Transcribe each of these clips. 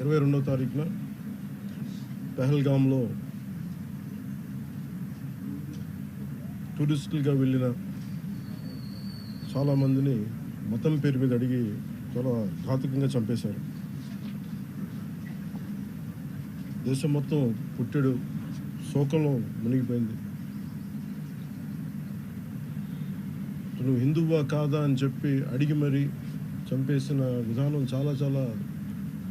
22వ తారీఖున పెహల్గాంలో టూరిస్టులుగా వెళ్ళిన చాలామందిని మతం పేరు మీద అడిగి చాలా ఘాతుకంగా చంపేశారు. దేశం మొత్తం పుట్టెడు శోకంలో మునిగిపోయింది. నువ్వు హిందువా కాదా అని చెప్పి అడిగి మరీ చంపేసిన విధానం చాలా చాలా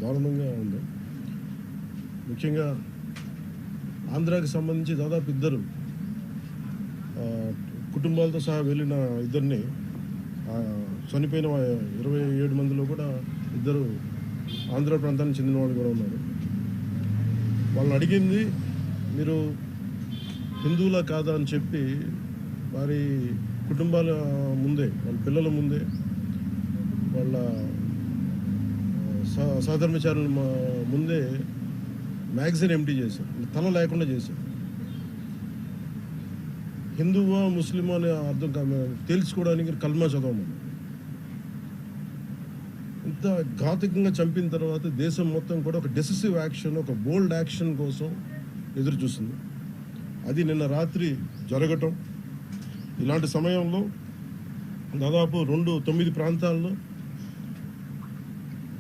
దారుణంగా ఉంది. ముఖ్యంగా ఆంధ్రాకి సంబంధించి దాదాపు 2 కుటుంబాలతో సహా వెళ్ళిన 2 చనిపోయిన 27 మందిలో కూడా 2 ఆంధ్ర ప్రాంతానికి చెందిన వాళ్ళు కూడా ఉన్నారు. వాళ్ళని అడిగింది మీరు హిందువులా కాదా అని చెప్పి వారి కుటుంబాల ముందే, వాళ్ళ పిల్లల ముందే, వాళ్ళ సహధర్మచారుల ముందే మ్యాగజైన్ ఎంటీ చేశారు, తల లేకుండా చేశారు. హిందువా ముస్లిమా అనే అర్థం తేల్చుకోవడానికి కల్మా చదవమని. ఇంత ఘాతుకంగా చంపిన తర్వాత దేశం మొత్తం కూడా ఒక డెసిసివ్ యాక్షన్, ఒక బోల్డ్ యాక్షన్ కోసం ఎదురు చూస్తుంది. అది నిన్న రాత్రి జరగటం. ఇలాంటి సమయంలో దాదాపు 9 ప్రాంతాల్లో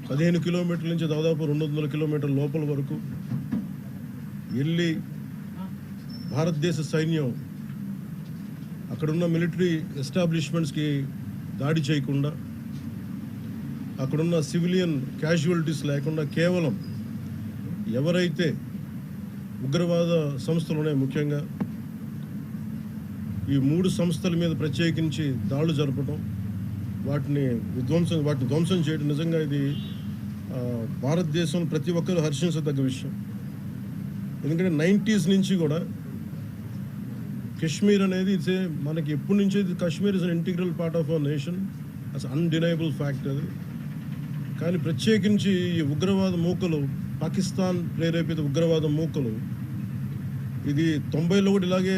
15 కిలోమీటర్ల నుంచి దాదాపు 200 కిలోమీటర్ల లోపల వరకు వెళ్ళి భారతదేశ సైన్యం అక్కడున్న మిలిటరీ ఎస్టాబ్లిష్మెంట్స్కి దాడి చేయకుండా, అక్కడున్న సివిలియన్ క్యాజువాలిటీస్ లేకుండా కేవలం ఎవరైతే ఉగ్రవాద సంస్థలు ఉన్నాయో, ముఖ్యంగా ఈ 3 సంస్థల మీద ప్రత్యేకించి దాడులు జరపడం, వాటిని ధ్వంసం చేయడం నిజంగా ఇది భారతదేశం ప్రతి ఒక్కరు హర్షించదగ్గ విషయం. ఎందుకంటే 90s నుంచి కూడా కశ్మీర్ అనేది మనకి ఎప్పటి నుంచో Kashmir is an integral part of our nation, as undeniable fact అది. కానీ ప్రత్యేకించి ఈ ఉగ్రవాద మూకలు, పాకిస్తాన్ ప్రేరేపిత ఉగ్రవాద మూకలు, ఇది 90లో కూడా ఇలాగే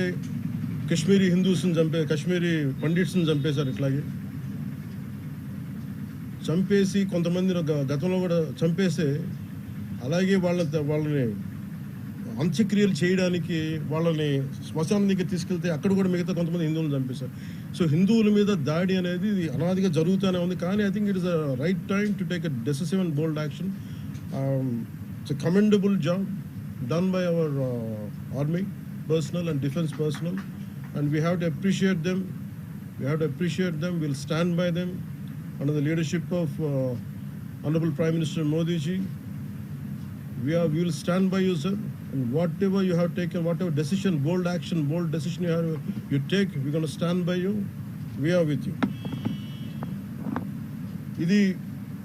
కశ్మీరీ హిందూస్ని కశ్మీరీ పండిట్స్ని చంపేశారు. ఇట్లాగే చంపేసి కొంతమంది గతంలో కూడా చంపేస్తే అలాగే వాళ్ళని అంత్యక్రియలు చేయడానికి వాళ్ళని శ్మశానం దగ్గర తీసుకెళ్తే అక్కడ కూడా మిగతా కొంతమంది హిందువులను చంపేశారు. సో హిందువుల మీద దాడి అనేది అనాదిగా జరుగుతూనే ఉంది. కానీ I think it is a right time to take a decisive and bold action. It's a commendable job done by our army personal and defense personnel, and we have to appreciate them. We'll stand by them under the leadership of Honorable Prime Minister Modi ji. We will stand by you, sir, and whatever you have taken, whatever decision, bold decision you take, we're going to stand by you. We are with you. Idi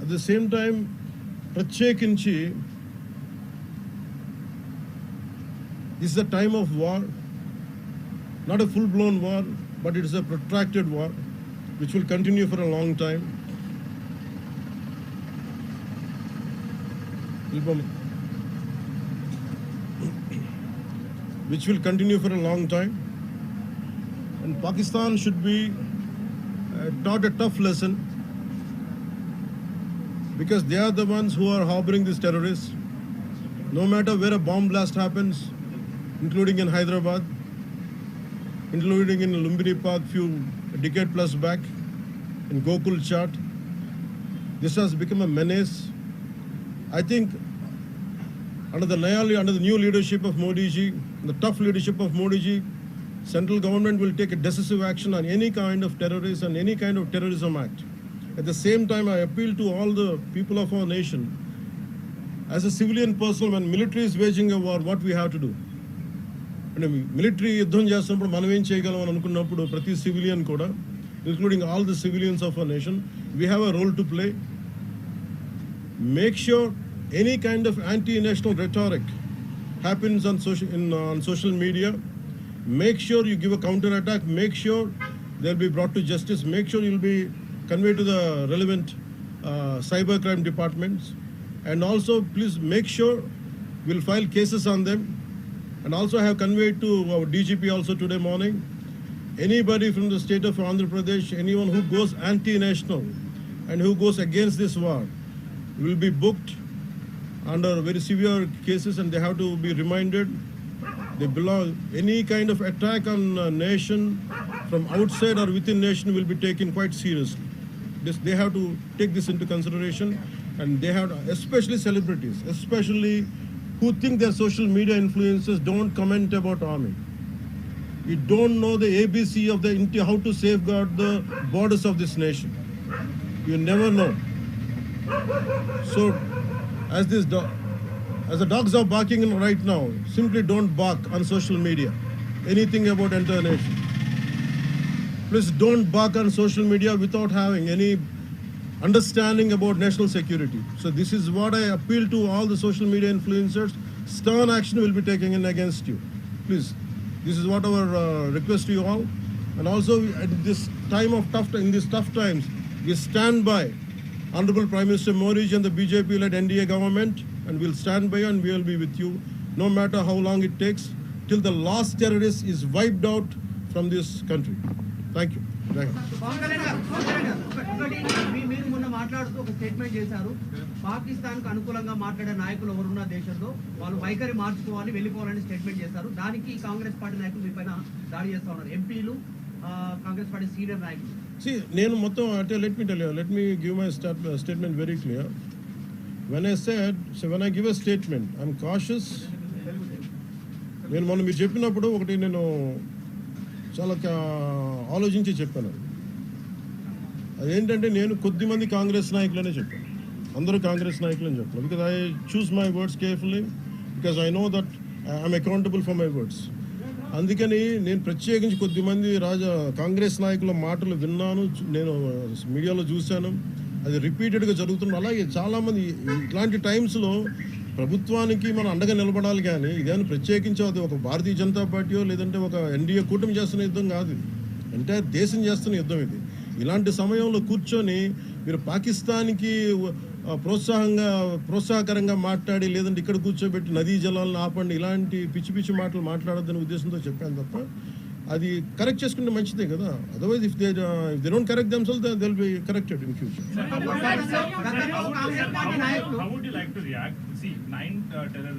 at the same time ప్రత్యేకించి this is a time of war, not a full-blown war, but it is a protracted war which will continue for a long time. And Pakistan should be taught a tough lesson, because they are the ones who are harboring these terrorists. No matter where a bomb blast happens, including in Hyderabad, including in Lumbini Park a decade plus back, in Gokul Chat, this has become a menace. I think under the new leadership of Modi ji, the tough leadership of Modi ji, central government will take a decisive action on any kind of terrorism and any kind of terrorism act. At the same time, I appeal to all the people of our nation, as a civilian person, when military is waging a war, what we have to do? అంటే military యుద్ధం చేస్తున్నప్పుడు మనం ఏం చేయగలం అని అనుకున్నప్పుడు ప్రతి civilian కూడా, including all the civilians of our nation, we have a role to play. Make sure any kind of anti national rhetoric happens on social media. Make sure you give a counter attack. Make sure they'll be brought to justice. Make sure you'll be conveyed to the relevant cybercrime departments. And also, please make sure we'll file cases on them. And also I have conveyed to our DGP also today morning, anybody from the state of Andhra Pradesh, anyone who goes anti-national and who goes against this war will be booked under very severe cases, and they have to be reminded. They belong. Any kind of attack on a nation from outside or within nation will be taken quite seriously. They have to take this into consideration, and they have to, especially celebrities, especially who think they're social media influencers, don't comment about army. You don't know the ABC of the how to safeguard the borders of this nation. You never know. So, as the dogs are barking right now, simply don't bark on social media. Anything about entire nation. Please don't bark on social media without having any understanding about national security. So this is what I appeal to all the social media influencers. Stern action will be taken in against you. Please, this is what our request to you all. And also at this time of in these tough times, we stand by Honorable Prime Minister Modi and the BJP-led NDA government, and we'll stand by you and we'll be with you, no matter how long it takes, till the last terrorist is wiped out from this country. Thank you. మీరు మొన్న మాట్లాడుతూ ఒక statement చేశారు, పాకిస్తాన్ కు అనుకూలంగా మాట్లాడే నాయకులు ఎవరున్న దేశంలో వాళ్ళు వైఖరి మార్చుకోవాలి, వెళ్ళిపోవాలని స్టేట్మెంట్ చేశారు. దానికి కాంగ్రెస్ పార్టీ నాయకులు మీ పైన దాడి చేస్తా ఉన్నారు, ఎంపీలు, కాంగ్రెస్ పార్టీ సీనియర్ నాయకులు. See, నేను మొత్తం అంటే let me give my statement very clear. When I give a statement, I'm cautious. నేను మొన్న మీరు చెప్పినప్పుడు ఒకటి నేను చాలా ఆలోచించి చెప్పాను. అదేంటంటే నేను కొద్దిమంది కాంగ్రెస్ నాయకులనే చెప్పాను, అందరూ కాంగ్రెస్ నాయకులని చెప్పాను. Because I choose my words carefully, because I know that I'm accountable for my words. అందుకని నేను ప్రత్యేకించి కొద్దిమంది కాంగ్రెస్ నాయకుల మాటలు విన్నాను, నేను మీడియాలో చూశాను, అది రిపీటెడ్గా జరుగుతుంది. అలాగే చాలామంది ఇట్లాంటి టైమ్స్లో ప్రభుత్వానికి మనం అండగా నిలబడాలి, కానీ ఇదేమైనా ప్రత్యేకించి అది ఒక భారతీయ జనతా పార్టీయో లేదంటే ఒక ఎన్డీఏ కూటమి చేస్తున్న యుద్ధం కాదు, ఇది అంటే దేశం చేస్తున్న యుద్ధం. ఇది ఇలాంటి సమయంలో కూర్చొని మీరు పాకిస్తాన్కి ప్రోత్సాహకరంగా మాట్లాడి లేదంటే ఇక్కడ కూర్చోబెట్టి నదీ జలాలను ఆపండి, ఇలాంటి పిచ్చి పిచ్చి మాటలు మాట్లాడొద్దనే ఉద్దేశంతో చెప్పాను తప్ప, అది కరెక్ట్ చేసుకుంటే మంచిదే కదా. Otherwise if they don't correct themselves they will be corrected in future. How would you like to react? See, 9 terror